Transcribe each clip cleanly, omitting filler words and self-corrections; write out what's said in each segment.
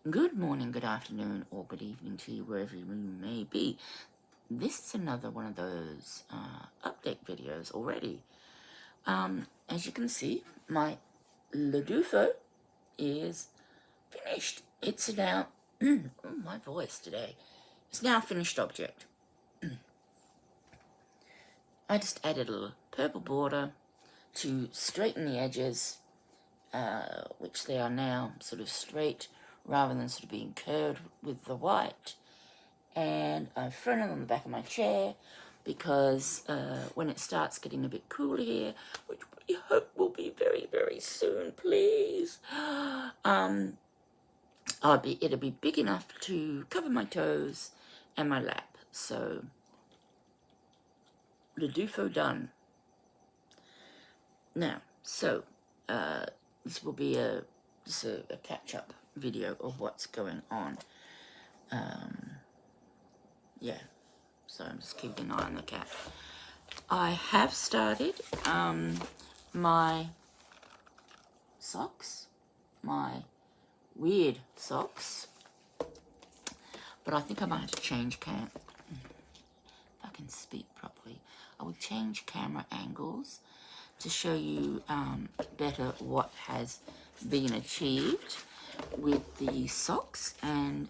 Good morning, good afternoon, or good evening to you, wherever you may be. This is another one of those update videos already. As you can see, my Ladufo is finished. It's now, oh, my voice today. It's now a finished object. I just added a little purple border to straighten the edges, which they are now sort of straight rather than sort of being curved with the white. And I've thrown it on the back of my chair because when it starts getting a bit cooler here, which we hope will be very, very soon, please, it'll be big enough to cover my toes and my lap. So, the dufo done. Now, so this will be a catch-up video of what's going on. Yeah, so I'm just keeping an eye on the cat. I have started my socks, my weird socks, but I think I might have to change if I can speak properly. I will change camera angles to show you better what has been achieved with the socks. And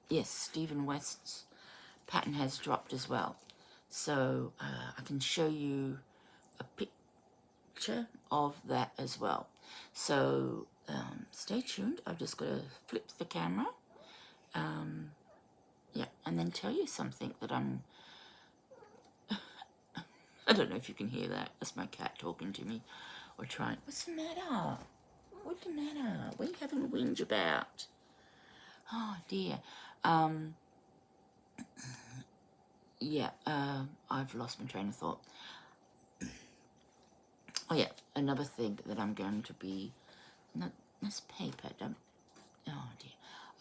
yes, Stephen West's pattern has dropped as well. So I can show you a picture of that as well. So stay tuned. I've just got to flip the camera. Yeah, and then tell you something that I don't know if you can hear that. That's my cat talking to me or trying. What's the matter? What's the matter? What are you having a whinge about? Oh dear. Yeah, I've lost my train of thought. Oh yeah, another thing that I'm going to be, that's paper, oh dear,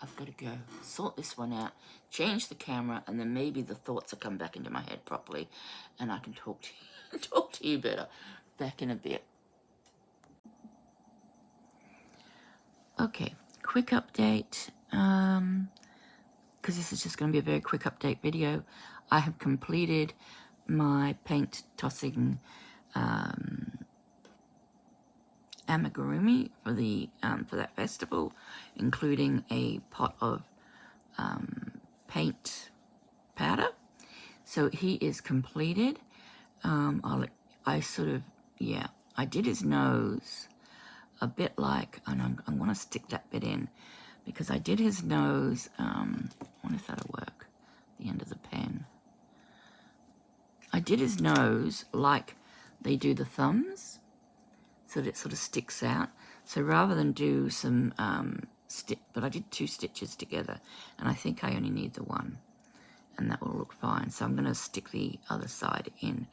I've got to go sort this one out, change the camera, and then maybe the thoughts will come back into my head properly, and I can talk to you better. Back in a bit. Okay, quick update, because this is just going to be a very quick update video. I have completed my paint tossing Amigurumi for that festival, including a pot of paint powder. So he is completed. I did his nose a bit like, and I'm going to stick that bit in because I did his nose. I wonder if that'll work. The end of the pen. I did his nose like they do the thumbs, so that it sort of sticks out. So rather than do some but I did 2 stitches together, and I think I only need the one, and that will look fine. So I'm going to stick the other side in.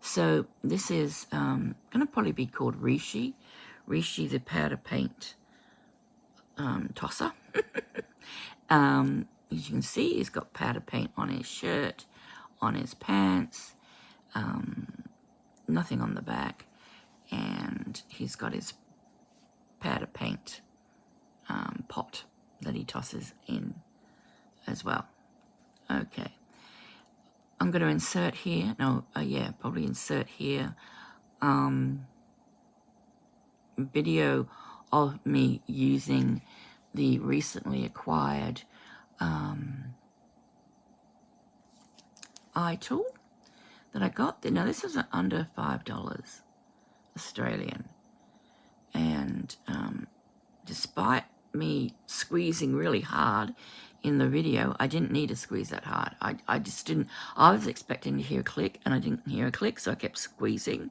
So this is going to probably be called Rishi the powder paint tosser. As you can see, he's got powder paint on his shirt, on his pants, nothing on the back, and he's got his powder paint pot that he tosses in as well. Okay, I'm going to insert here, probably insert here video of me using the recently acquired eye tool that I got. Now this is under $5 Australian, and despite me squeezing really hard in the video, I didn't need to squeeze that hard. I just didn't. I was expecting to hear a click, and I didn't hear a click, so I kept squeezing,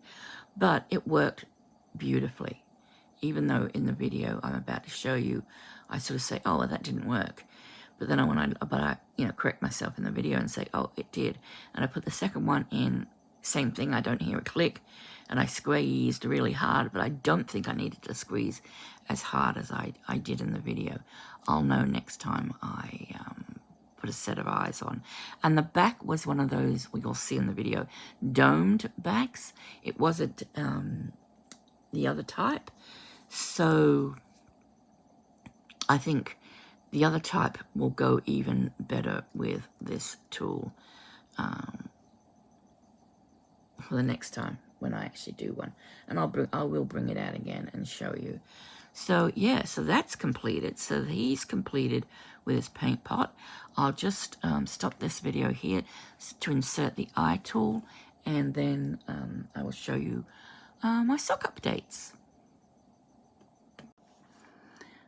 but it worked beautifully. Even though in the video I'm about to show you, I sort of say, oh, well, that didn't work. But then I correct myself in the video and say, oh, it did. And I put the second one in, same thing, I don't hear a click. And I squeezed really hard, but I don't think I needed to squeeze as hard as I did in the video. I'll know next time I put a set of eyes on. And the back was one of those, you'll see in the video, domed backs. It wasn't the other type. So I think the other type will go even better with this tool for the next time when I actually do one. And I will bring it out again and show you. So yeah, so that's completed. So he's completed with his paint pot. I'll just stop this video here to insert the eye tool, and then I will show you my sock updates.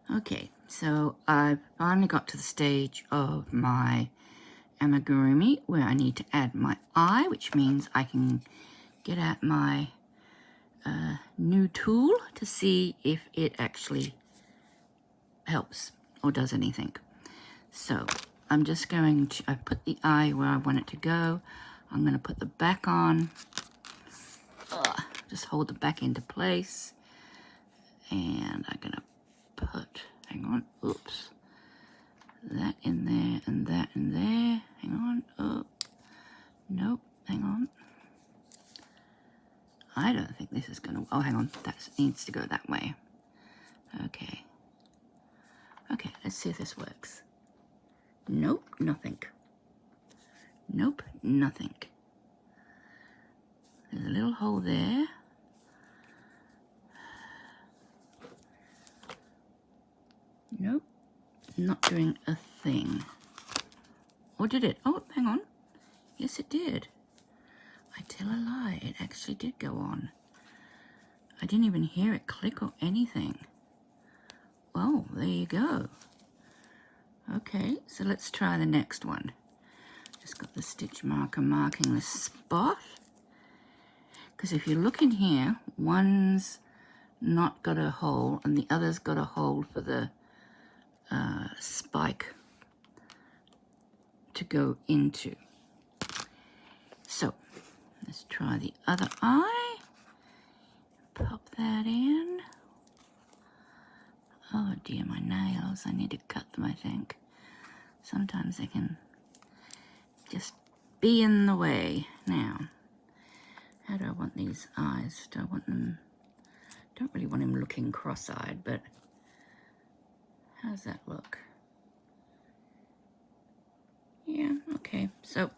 Okay, so I finally got to the stage of my amigurumi where I need to add my eye, which means I can get out my new tool to see if it actually helps or does anything. So I'm just going to, I put the eye where I want it to go. I'm going to put the back on, just hold the back into place, and I'm going to put, hang on, oops, that in there and that in there. Hang on, oh, nope, hang on. I don't think this is gonna, oh, hang on, that needs to go that way. Okay. Okay, let's see if this works. Nope, nothing. Nope, nothing. There's a little hole there. Nope, not doing a thing. Or did it? Oh, hang on. Yes, it did. I tell a lie, it actually did go on. I didn't even hear it click or anything. Well, there you go. Okay, so let's try the next one. Just got the stitch marker marking the spot. Because if you look in here, one's not got a hole and the other's got a hole for the spike to go into. So let's try the other eye. Pop that in. Oh dear, my nails. I need to cut them, I think. Sometimes they can just be in the way. Now, how do I want these eyes? Do I want them, don't really want him looking cross-eyed, but how's that look? Yeah, okay. So,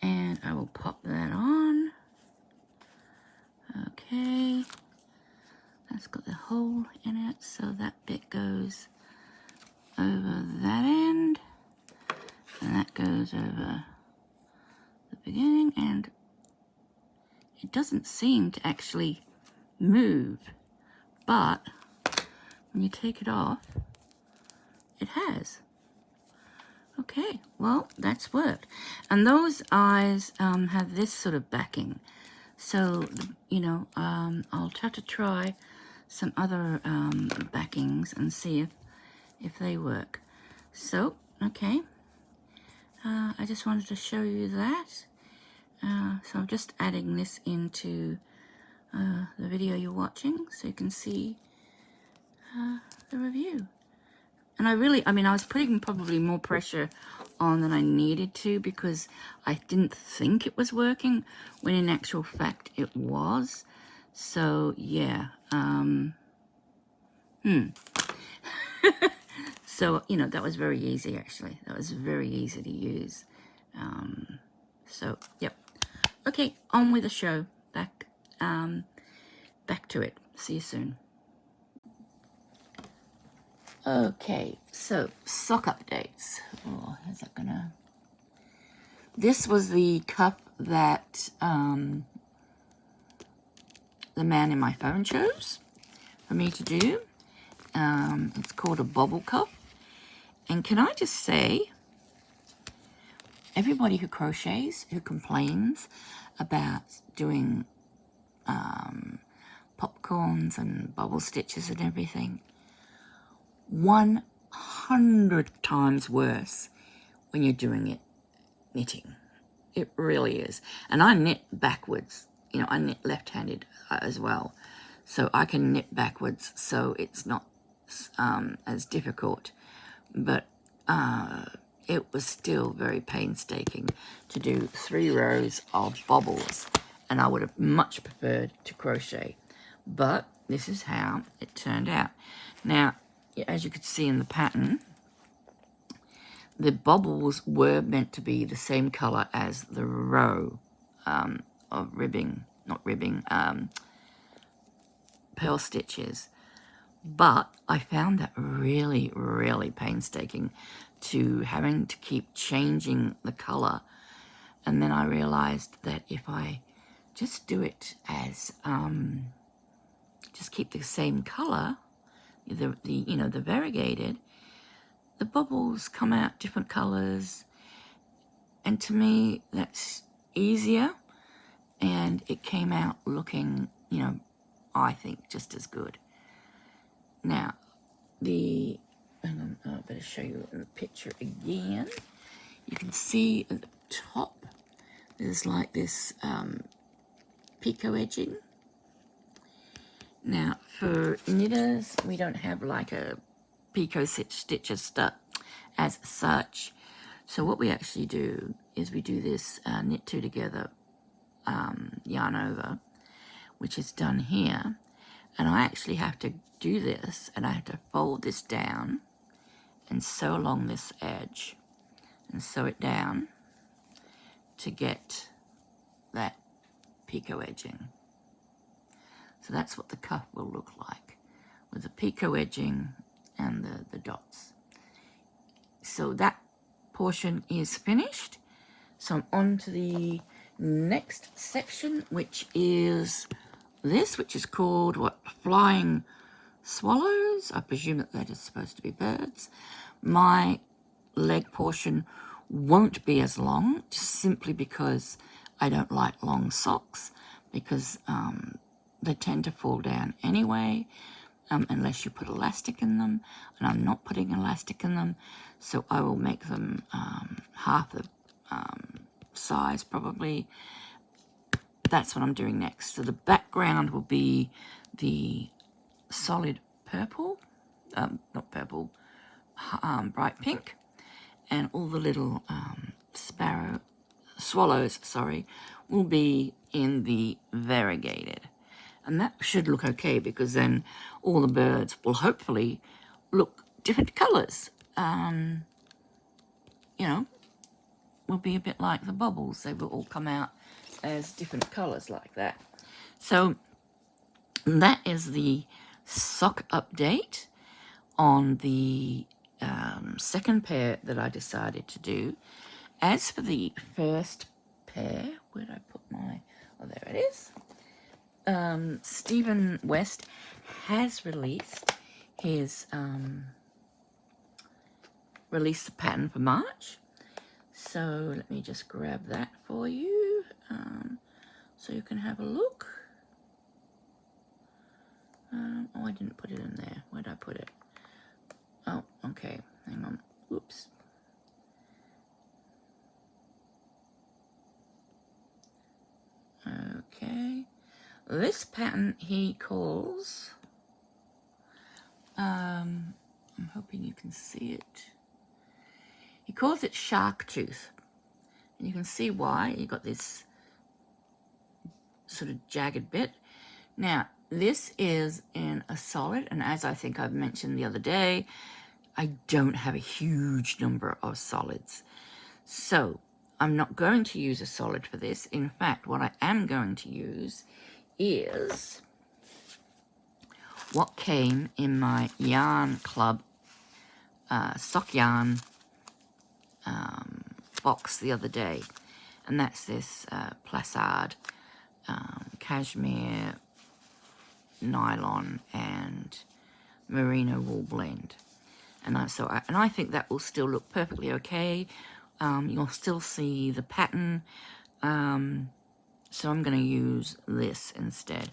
and I will pop that on. Okay. That's got the hole in it, so that bit goes over that end, and that goes over the beginning, and it doesn't seem to actually move, but when you take it off, it has. Okay, well, that's worked. And those eyes have this sort of backing. So, you know, I'll try to try some other backings and see if they work. So, okay. I just wanted to show you that. So I'm just adding this into the video you're watching so you can see the review. And I was putting probably more pressure on than I needed to because I didn't think it was working when in actual fact it was. So yeah, so, you know, that was very easy actually. That was very easy to use. So, yep. Okay, on with the show. Back to it. See you soon. Okay, so sock updates. Oh, is that gonna... This was the cup that the man in my phone chose for me to do. It's called a bobble cup. And can I just say, everybody who crochets, who complains about doing popcorns and bubble stitches and everything, 100 times worse when you're doing it knitting. It really is. And I knit backwards. You know, I knit left-handed as well. So I can knit backwards, so it's not as difficult. But it was still very painstaking to do 3 rows of bobbles. And I would have much preferred to crochet. But this is how it turned out. Now, as you could see in the pattern, the bobbles were meant to be the same color as the row of ribbing, not ribbing, pearl stitches. But I found that really, really painstaking, to having to keep changing the color. And then I realized that if I just do it as, just keep the same color, the variegated, the bubbles come out different colors, and to me that's easier, and it came out looking, I think just as good. Now, hang on, I better show you in the picture again. You can see at the top there's like this picot edging. Now, for knitters, we don't have like a picot stitch as such. So what we actually do is we do this knit two together yarn over, which is done here. And I actually have to do this, and I have to fold this down and sew along this edge and sew it down to get that picot edging. So that's what the cuff will look like, with the picot edging and the dots. So that portion is finished. So I'm on to the next section, which is this, which is called flying swallows. I presume that is supposed to be birds. My leg portion won't be as long, just simply because I don't like long socks, because they tend to fall down anyway, unless you put elastic in them, and I'm not putting elastic in them, so I will make them half the size probably. That's what I'm doing next. So the background will be the solid purple, not purple, bright pink, and all the little swallows, will be in the variegated. And that should look okay, because then all the birds will hopefully look different colors. Will be a bit like the bubbles. They will all come out as different colors like that. So that is the sock update on the second pair that I decided to do. As for the first pair, where did I put my, oh, there it is. Stephen West has released his released the pattern for March. So let me just grab that for you, so you can have a look. Oh, I didn't put it in there. Where did I put it? Oh, okay. Hang on. Oops. Okay. This pattern he calls, I'm hoping you can see it. He calls it shark tooth. And you can see why. You got this sort of jagged bit. Now, this is in a solid, and as I think I've mentioned the other day, I don't have a huge number of solids. So I'm not going to use a solid for this. In fact, what I am going to use is what came in my yarn club sock yarn box the other day, and that's this placard cashmere, nylon and merino wool blend, and I think that will still look perfectly okay. You'll still see the pattern, so I'm going to use this instead.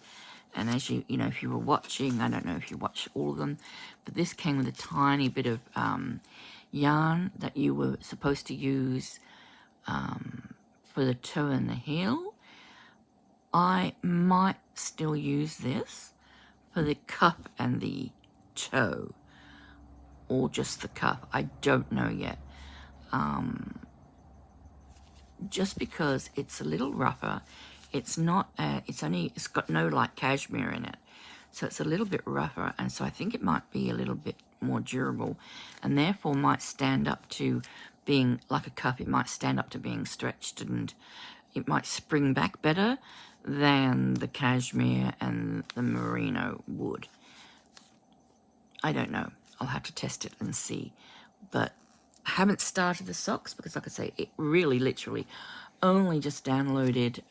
And as you know, if you were watching, I don't know if you watched all of them, but this came with a tiny bit of yarn that you were supposed to use for the toe and the heel. I might still use this for the cuff and the toe, or just the cuff. I don't know yet. Just because it's a little rougher. It's not. It's got no like cashmere in it, So it's a little bit rougher, and so I think it might be a little bit more durable, and therefore might stand up to being like a cup. It might stand up to being stretched, and it might spring back better than the cashmere and the merino would. I don't know. I'll have to test it and see. But I haven't started the socks because, like I say, it really literally only just downloaded,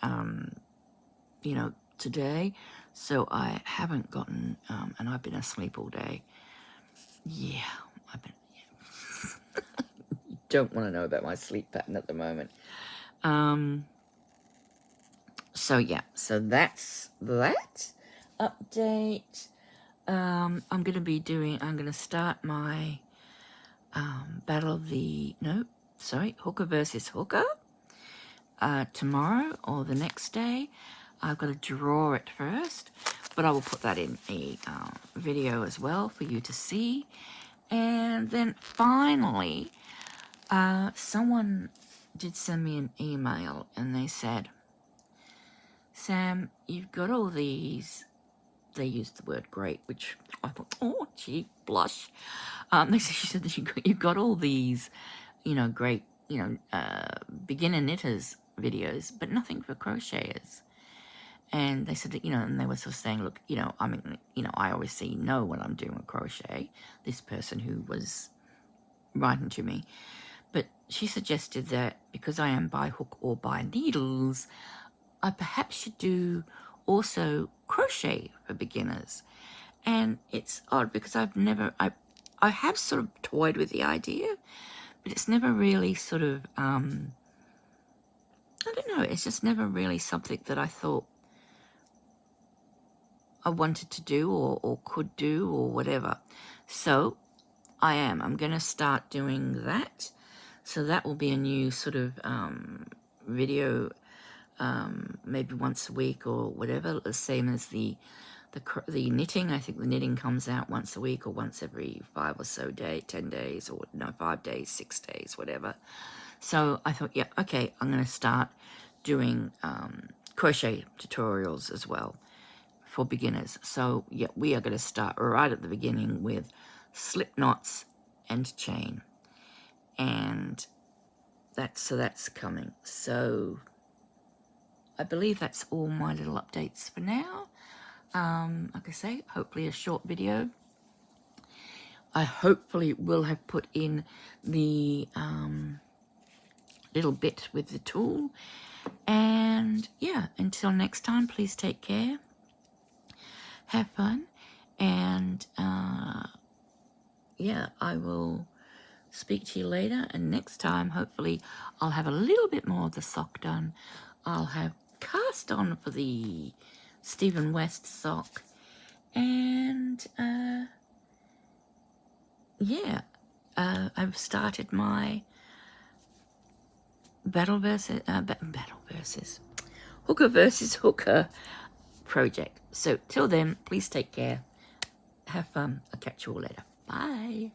you know, today. So I haven't gotten, and I've been asleep all day. Yeah, you don't want to know about my sleep pattern at the moment. So yeah, so that's that update. I'm going to start my battle of the, hooker versus hooker tomorrow or the next day. I've got to draw it first, but I will put that in a video as well for you to see. And then finally, someone did send me an email and they said, Sam, you've got all these, they used the word great, which I thought, oh, gee, blush. She said that you've got all these, you know, great, you know, beginner knitters videos, but nothing for crocheters. And they said that, you know, and they were sort of saying, look, you know, I mean, you know, I obviously know when I'm doing a crochet, this person who was writing to me. But she suggested that because I am by hook or by needles, I perhaps should do also crochet for beginners. And it's odd because I have sort of toyed with the idea, but it's never really sort of, I don't know, it's just never really something that I thought I wanted to do or could do or whatever. So I'm going to start doing that. So that will be a new sort of video, maybe once a week or whatever, the same as the knitting. I think the knitting comes out once a week or once every 5 or so 10 days, or no, 5 days, 6 days, whatever. So I thought, yeah, okay, I'm going to start doing crochet tutorials as well for beginners. So yeah, we are going to start right at the beginning with slip knots and chain, and that's coming. So I believe that's all my little updates for now. Like I say, hopefully a short video. I hopefully will have put in the little bit with the tool. And yeah, until next time, please take care. Have fun. And yeah, I will speak to you later. And next time, hopefully, I'll have a little bit more of the sock done. I'll have cast on for the Stephen West sock, and yeah, I've started my hooker versus hooker project. So till then, please take care, have fun. I'll catch you all later. Bye.